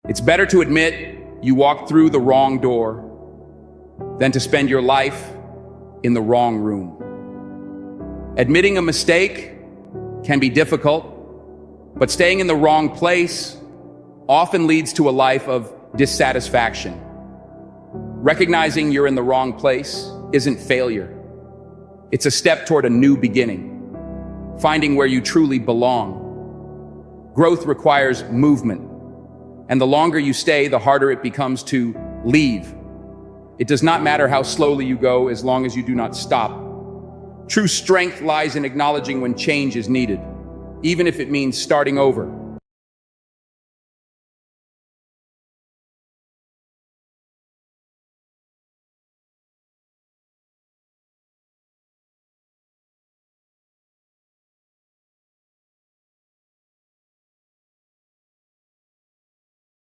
It's better to admit you walked through the wrong door than to spend your life in the wrong room. Admitting a mistake can be difficult, but staying in the wrong place often leads to a life of dissatisfaction. Recognizing you're in the wrong place isn't failure. It's a step toward a new beginning, finding where you truly belong. Growth requires movement, and the longer you stay, the harder it becomes to leave. It does not matter how slowly you go as long as you do not stop. True strength lies in acknowledging when change is needed, even if it means starting over.